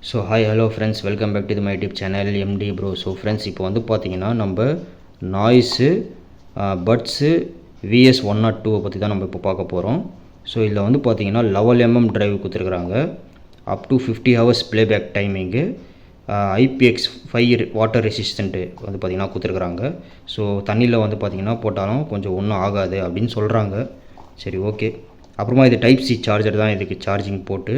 So hi hello friends, welcome back to my YouTube channel MD bro. So friends, இப்போ வந்து பார்த்தீங்கன்னா நம்ம noise buds VS102 பற்றி தான் நம்ம இப்போ பார்க்க போகிறோம். ஸோ இதில் வந்து பார்த்தீங்கன்னா 11mm டிரைவ் கொடுத்துருக்குறாங்க. Up to 50 hours playback timing, IPX5 water resistant வந்து பார்த்திங்கன்னா கொடுத்துருக்குறாங்க. ஸோ தண்ணியில் வந்து பார்த்திங்கன்னா போட்டாலும் கொஞ்சம் ஒன்றும் ஆகாது அப்படின்னு சொல்கிறாங்க. சரி, ஓகே. அப்புறமா இது டைப் சி சார்ஜர் தான், இதுக்கு சார்ஜிங் போட்டு.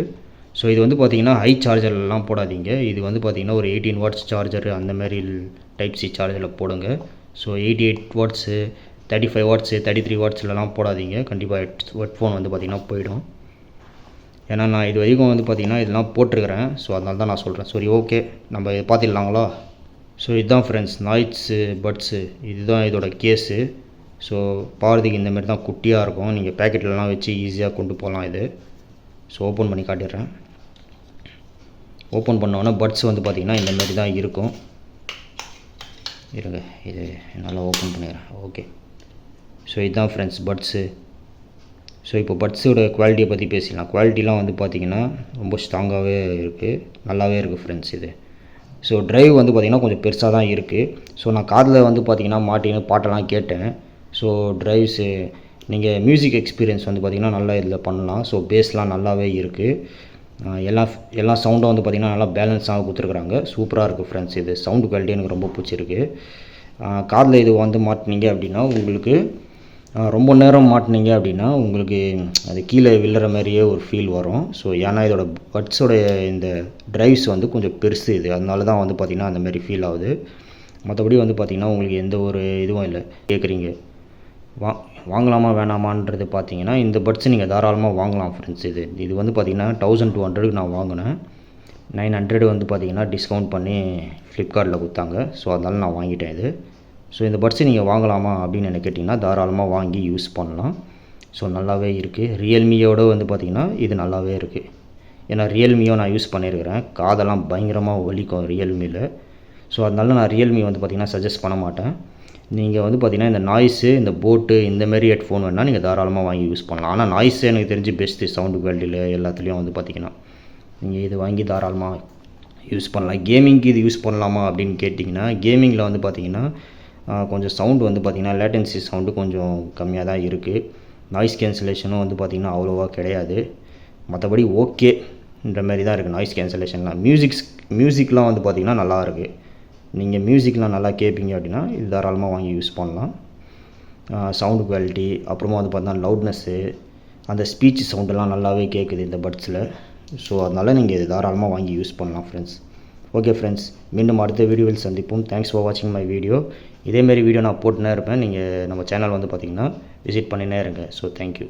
ஸோ இது வந்து பார்த்திங்கன்னா ஹை சார்ஜர்லாம் போடாதீங்க. இது வந்து பார்த்திங்கன்னா ஒரு 18 watts சார்ஜர் அந்த மாதிரி டைப் சி சார்ஜரில் போடுங்க. ஸோ 88 watts 35 watts 33 wattsலாம் போடாதீங்க. கண்டிப்பாக ஹெட்ஃபோன் வந்து பார்த்திங்கன்னா போயிடும். ஏன்னா நான் இது வரைக்கும் வந்து பார்த்திங்கன்னா இதெல்லாம் போட்டிருக்கிறேன். ஸோ அதனால தான் நான் சொல்கிறேன். சரி, ஓகே, நம்ம இதை பார்த்துடலாங்களா? ஸோ இதுதான் ஃப்ரெண்ட்ஸ் நாய்ஸு பட்ஸு, இதுதான் இதோட கேஸு. ஸோ பார்த்துக்கு இந்தமாரி தான் குட்டியாக இருக்கும். நீங்கள் பேக்கெட்லலாம் வச்சு ஈஸியாக கொண்டு போகலாம் இது. ஸோ ஓப்பன் பண்ணி காட்டிடுறேன். ஓப்பன் பண்ணோன்னா பட்ஸ் வந்து பார்த்திங்கன்னா இந்தமாரி தான் இருக்கும். இருங்க, இது நல்லா ஓப்பன் பண்ணிடுறேன். ஓகே. ஸோ இதுதான் ஃப்ரெண்ட்ஸ் பட்ஸு. ஸோ இப்போ பட்ஸோட குவாலிட்டியை பற்றி பேசிடலாம். குவாலிட்டிலாம் வந்து பார்த்திங்கன்னா ரொம்ப ஸ்ட்ராங்காகவே இருக்குது, நல்லாவே இருக்குது ஃப்ரெண்ட்ஸ் இது. ஸோ ட்ரைவ் வந்து பார்த்திங்கன்னா கொஞ்சம் பெருசாக தான் இருக்குது. ஸோ நான் காதில் வந்து பார்த்திங்கன்னா மாட்டின்னு பாட்டெல்லாம் கேட்டேன். ஸோ ட்ரைவ்ஸு நீங்கள் மியூசிக் எக்ஸ்பீரியன்ஸ் வந்து பார்த்திங்கன்னா நல்லா இதில் பண்ணலாம். ஸோ பேஸ்லாம் நல்லாவே இருக்குது. எல்லா சவுண்டும் வந்து பார்த்திங்கன்னா நல்லா பேலன்ஸாக கொடுத்துருக்குறாங்க. சூப்பராக இருக்குது ஃப்ரெண்ட்ஸ். இது சவுண்டு குவாலிட்டி எனக்கு ரொம்ப பிடிச்சிருக்கு. காதில் இது வந்து மாட்டினீங்க அப்படின்னா உங்களுக்கு ரொம்ப நேரம் மாட்டினீங்க அப்படின்னா உங்களுக்கு அது கீழே விழுற மாதிரியே ஒரு ஃபீல் வரும். ஸோ ஏன்னா இதோட பட்ஸோடைய இந்த ட்ரைவ்ஸ் வந்து கொஞ்சம் பெருசு இது, அதனால தான் வந்து பார்த்திங்கன்னா அந்தமாரி ஃபீல் ஆகுது. மற்றபடி வந்து பார்த்திங்கன்னா உங்களுக்கு எந்த ஒரு இதுவும் இல்லை. கேட்குறீங்க வாங்கலாமா வேணாமான்றது பார்த்தீங்கன்னா இந்த பட்ஸ் நீங்கள் தாராளமாக வாங்கலாம் ஃப்ரெண்ட்ஸ். இது வந்து பார்த்திங்கன்னா 1200 நான் வாங்கினேன். 900 வந்து பார்த்திங்கன்னா டிஸ்கவுண்ட் பண்ணி ஃப்ளிப்கார்ட்டில் கொடுத்தாங்க. ஸோ அதனால் நான் வாங்கிட்டேன் இது. ஸோ இந்த பட்ஸை நீங்கள் வாங்கலாமா அப்படின்னு என்ன கேட்டிங்கன்னா தாராளமாக வாங்கி யூஸ் பண்ணலாம். ஸோ நல்லாவே இருக்குது. ரியல்மியோடு வந்து பார்த்திங்கன்னா இது நல்லாவே இருக்குது. ஏன்னா ரியல்மியோ நான் யூஸ் பண்ணியிருக்கிறேன். காதெல்லாம் பயங்கரமாக வலிக்கும் ரியல்மியில். ஸோ அதனால நான் ரியல்மி வந்து பார்த்திங்கன்னா சஜஸ்ட் பண்ண மாட்டேன். நீங்கள் வந்து பார்த்திங்கன்னா இந்த நாய்ஸு, இந்த போட்டு, இந்தமாரி ஹெட்ஃபோன் வேணால் நீங்கள் தாராளமாக வாங்கி யூஸ் பண்ணலாம். ஆனால் நாய்ஸு எனக்கு தெரிஞ்சு பெஸ்ட்டு சவுண்டு குவாலிட்டியில் எல்லாத்துலேயும் வந்து பார்த்திங்கன்னா நீங்கள் இது வாங்கி தாராளமாக யூஸ் பண்ணலாம். கேமிங்க்கு இது யூஸ் பண்ணலாமா அப்படின்னு கேட்டிங்கன்னா கேமிங்கில் வந்து பார்த்திங்கன்னா கொஞ்சம் சவுண்டு வந்து பார்த்திங்கன்னா லேட்டன்சி சவுண்டு கொஞ்சம் கம்மியாக தான் இருக்குது. நாய்ஸ் கேன்சலேஷனும் வந்து பார்த்திங்கன்னா அவ்வளோவா கிடையாது. மற்றபடி ஓகேன்ற மாதிரி தான் இருக்குது நாய்ஸ் கேன்சலேஷன்லாம். மியூசிக்லாம் வந்து பார்த்திங்கன்னா நல்லா இருக்குது. நீங்கள் மியூசிக்லாம் நல்லா கேட்பீங்க அப்படின்னா இது தாராளமாக வாங்கி யூஸ் பண்ணலாம். சவுண்டு குவாலிட்டி, அப்புறமா வந்து பார்த்தீங்கன்னா லவுட்னஸ்ஸு, அந்த ஸ்பீச் சவுண்டெல்லாம் நல்லாவே கேட்குது இந்த பட்ஸில். ஸோ அதனால் நீங்கள் இது தாராளமாக வாங்கி யூஸ் பண்ணலாம் ஃப்ரெண்ட்ஸ். ஓகே ஃப்ரெண்ட்ஸ், மீண்டும் அடுத்த வீடியோவில் சந்திப்போம். தேங்க்ஸ் ஃபார் வாட்சிங் மை வீடியோ. இதேமாரி வீடியோ நான் போட்டுனே இருப்பேன். நீங்கள் நம்ம சேனல் வந்து பார்த்திங்கன்னா விசிட் பண்ணினே இருங்க. So thank you.